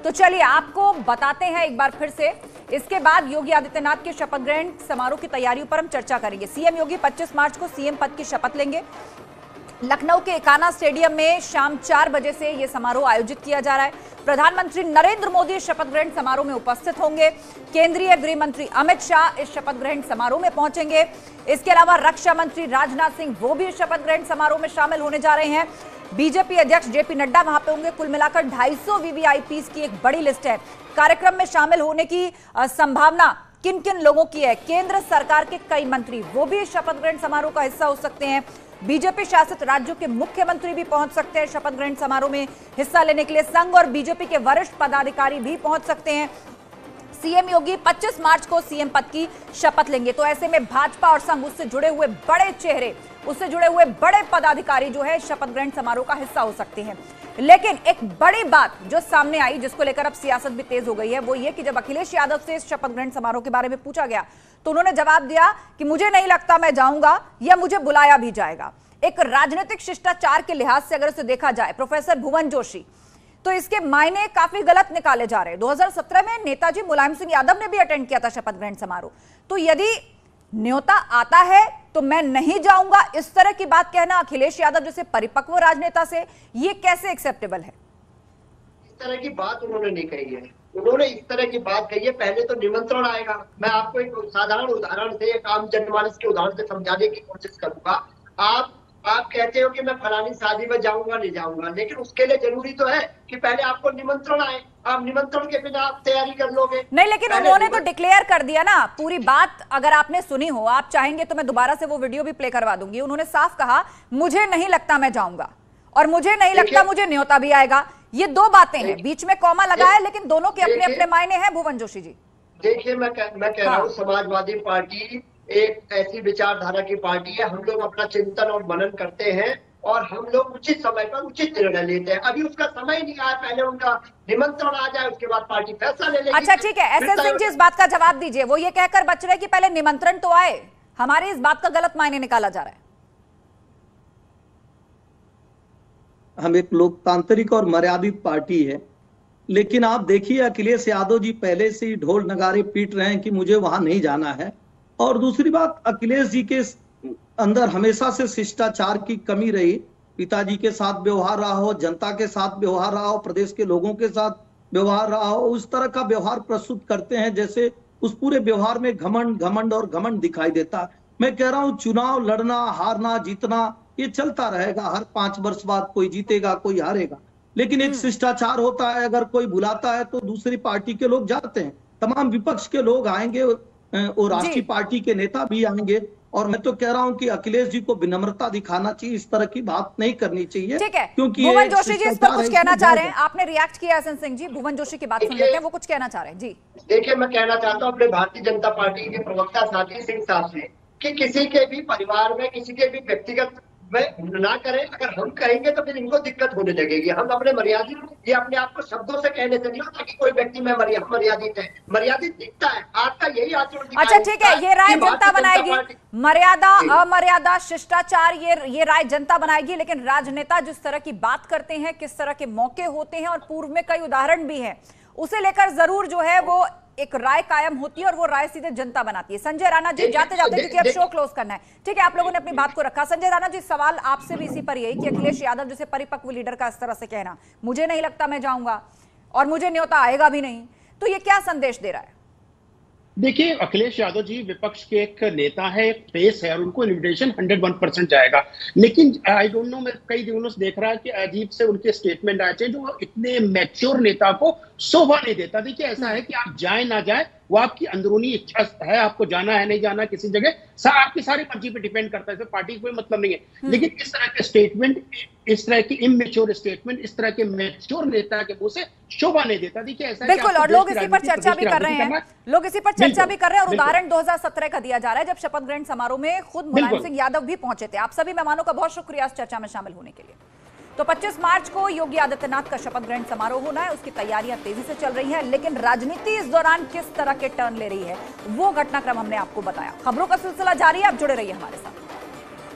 तो चलिए आपको बताते हैं एक बार फिर से। इसके बाद योगी आदित्यनाथ के शपथ ग्रहण समारोह की तैयारियों पर हम चर्चा करेंगे। सीएम योगी 25 मार्च को सीएम पद की शपथ लेंगे। लखनऊ के एकाना स्टेडियम में शाम 4 बजे से यह समारोह आयोजित किया जा रहा है। प्रधानमंत्री नरेंद्र मोदी शपथ ग्रहण समारोह में उपस्थित होंगे। केंद्रीय गृह मंत्री अमित शाह इस शपथ ग्रहण समारोह में पहुंचेंगे। इसके अलावा रक्षा मंत्री राजनाथ सिंह वो भी शपथ ग्रहण समारोह में शामिल होने जा रहे हैं। बीजेपी अध्यक्ष जेपी नड्डा वहां पे होंगे। कुल मिलाकर 250 वीवीआईपीज की एक बड़ी लिस्ट है। कार्यक्रम में शामिल होने की संभावना किन किन लोगों की है? केंद्र सरकार के कई मंत्री वो भी शपथ ग्रहण समारोह का हिस्सा हो सकते हैं। बीजेपी शासित राज्यों के मुख्यमंत्री भी पहुंच सकते हैं शपथ ग्रहण समारोह में हिस्सा लेने के लिए। संघ और बीजेपी के वरिष्ठ पदाधिकारी भी पहुंच सकते हैं। सीएम योगी 25 मार्च को सीएम पद की शपथ लेंगे। तो ऐसे में भाजपा और संघ उससे जुड़े हुए बड़े चेहरे, उससे जुड़े हुए बड़े पदाधिकारी जो है शपथ ग्रहण समारोह का हिस्सा हो सकते हैं। लेकिन एक बड़ी बात जो सामने आई, जिसको लेकर अब सियासत भी तेज हो गई है, वो ये कि जब अखिलेश यादव से इस शपथ ग्रहण समारोह के बारे में पूछा गया तो उन्होंने जवाब दिया कि मुझे नहीं लगता मैं जाऊंगा या मुझे बुलाया भी जाएगा। एक राजनीतिक शिष्टाचार के लिहाज से अगर इसे देखा जाए, प्रोफेसर भुवन जोशी, तो इसके मायने काफी गलत निकाले जा रहे हैं। 2017 में नेताजी मुलायम सिंह यादव ने भी अटेंड किया था शपथ ग्रहण समारोह। तो यदि न्योता आता है तो मैं नहीं जाऊंगा, इस तरह की बात कहना अखिलेश यादव जैसे परिपक्व राजनेता से ये कैसे एक्सेप्टेबल है? इस तरह की बात उन्होंने नहीं कही है। उन्होंने इस तरह की बात कही है, पहले तो निमंत्रण आएगा। मैं आपको एक साधारण उदाहरण से, एक आम जनमानस के उदाहरण से समझाने की कोशिश करूंगा। आप कहते हो कि मैं फलानी शादी में जाऊंगा नहीं जाऊंगा, लेकिन उसके लिए जरूरी तो है कि पहले आपको निमंत्रण आए। आप निमंत्रण के बिना आप तैयारी कर लोगे नहीं। लेकिन उन्होंने तो डिक्लेयर कर दिया ना पूरी बात। अगर आपने सुनी हो, आप चाहेंगे तो मैं दोबारा से वो वीडियो भी प्ले करवा दूंगी। उन्होंने साफ कहा मुझे नहीं लगता मैं जाऊंगा और मुझे नहीं लगता मुझे न्योता भी आएगा। ये दो बातें हैं, बीच में कॉमा लगा है, लेकिन दोनों के अपने अपने मायने हैं। भुवन जोशी जी देखिए, मैं कह रहा हूँ, समाजवादी पार्टी एक ऐसी विचारधारा की पार्टी है। हम लोग अपना चिंतन और मनन करते हैं और हम लोग उचित समय पर उचित निर्णय लेते हैं। अभी उसका समय नहीं आया, पहले उनका निमंत्रण आ जाए, उसके बाद पार्टी फैसला ले लेगी। अच्छा ठीक है, एसएन सिंह जी इस बात का जवाब दीजिए। वो ये कहकर बच रहे कि पहले निमंत्रण तो आए, हमारी इस बात का गलत मायने निकाला जा रहा है। हम एक लोकतांत्रिक और मर्यादित पार्टी है, लेकिन आप देखिए अखिलेश यादव जी पहले से ही ढोल नगारे पीट रहे हैं कि मुझे वहां नहीं जाना है। और दूसरी बात, अखिलेश जी के अंदर हमेशा से शिष्टाचार की कमी रही। पिताजी के साथ व्यवहार रहा हो, जनता के साथ व्यवहार रहा हो, प्रदेश के लोगों के साथ व्यवहार रहा हो, उस तरह का व्यवहार प्रस्तुत करते हैं जैसे उस पूरे व्यवहार में घमंड और घमंड दिखाई देता। मैं कह रहा हूं, चुनाव लड़ना, हारना, जीतना ये चलता रहेगा। हर 5 वर्ष बाद कोई जीतेगा, कोई हारेगा, लेकिन एक शिष्टाचार होता है। अगर कोई बुलाता है तो दूसरी पार्टी के लोग जाते हैं, तमाम विपक्ष के लोग आएंगे और राष्ट्रीय पार्टी के नेता भी आएंगे। और मैं तो कह रहा हूं कि अखिलेश जी को विनम्रता दिखाना चाहिए, इस तरह की बात नहीं करनी चाहिए। ठीक है, क्योंकि भुवन जोशी जी इस पर कुछ कहना चाह रहे हैं। आपने रिएक्ट किया एसएन सिंह जी, भुवन जोशी की बात सुन लेते हैं, वो कुछ कहना चाह रहे हैं जी। देखिए, मैं कहना चाहता हूँ अपने भारतीय जनता पार्टी के प्रवक्ता साथी सिंह साहब से कि किसी के भी परिवार में, किसी के भी व्यक्तिगत में ना करें। अगर हम कहेंगे तो फिर इनको दिक्कत होने लगेगी। हम अपने मर्यादित, ये अपने आप को शब्दों से कहने से नहीं होता कि कोई व्यक्ति में मर्यादित है। मर्यादित दिखता है, आपका यही आचरण। अच्छा ठीक है, ये राय जनता बनाएगी। मर्यादा, अमर्यादा, शिष्टाचार, ये राय जनता बनाएगी। लेकिन राजनेता जिस तरह की बात करते हैं, किस तरह के मौके होते हैं, और पूर्व में कई उदाहरण भी हैं, उसे लेकर जरूर जो है वो एक राय कायम होती है और वो राय सीधे जनता बनाती है। संजय राणा जी जाते जाते, क्योंकि अब शो क्लोज करना है, ठीक है, आप लोगों ने अपनी बात को रखा। संजय राणा जी, सवाल आपसे भी इसी पर यही कि अखिलेश यादव जैसे परिपक्व लीडर का इस तरह से कहना, मुझे नहीं लगता मैं जाऊंगा और मुझे न्योता आएगा भी नहीं, तो ये क्या संदेश दे रहा है? देखिए, अखिलेश यादव जी विपक्ष के एक नेता है, एक फेस है, और उनको इन्विटेशन 101% जाएगा। लेकिन आई डोंट नो, मैं कई दिनों से देख रहा है कि अजीब से उनके स्टेटमेंट आए थे जो इतने मैच्योर नेता को शोभा नहीं देता। देखिए, ऐसा है कि आप जाए ना जाए वो आपकी अंदरूनी इच्छा है, आपको जाना है नहीं जाना किसी जगह, आपकी सारी मर्जी पे डिपेंड करता है, इसमें पार्टी को कोई मतलब नहीं है। लेकिन इस तरह के स्टेटमेंट, इस तरह की इमेच्योर स्टेटमेंट, इस तरह के मैच्योर नेता के मुंह से शोभा नहीं देता। देखिए, ऐसा बिल्कुल, और लोग इसी पर चर्चा भी कर रहे हैं, लोग इसी पर चर्चा भी कर रहे हैं। और उदाहरण 2017 का दिया जा रहा है, जब शपथ ग्रहण समारोह में खुद मुलायम सिंह यादव भी पहुंचे थे। आप सभी मेहमानों का बहुत शुक्रिया इस चर्चा में शामिल होने के लिए। तो 25 मार्च को योगी आदित्यनाथ का शपथ ग्रहण समारोह होना है, उसकी तैयारियां तेजी से चल रही हैं। लेकिन राजनीति इस दौरान किस तरह के टर्न ले रही है, वो घटनाक्रम हमने आपको बताया। खबरों का सिलसिला जारी है, आप जुड़े रहिए हमारे साथ।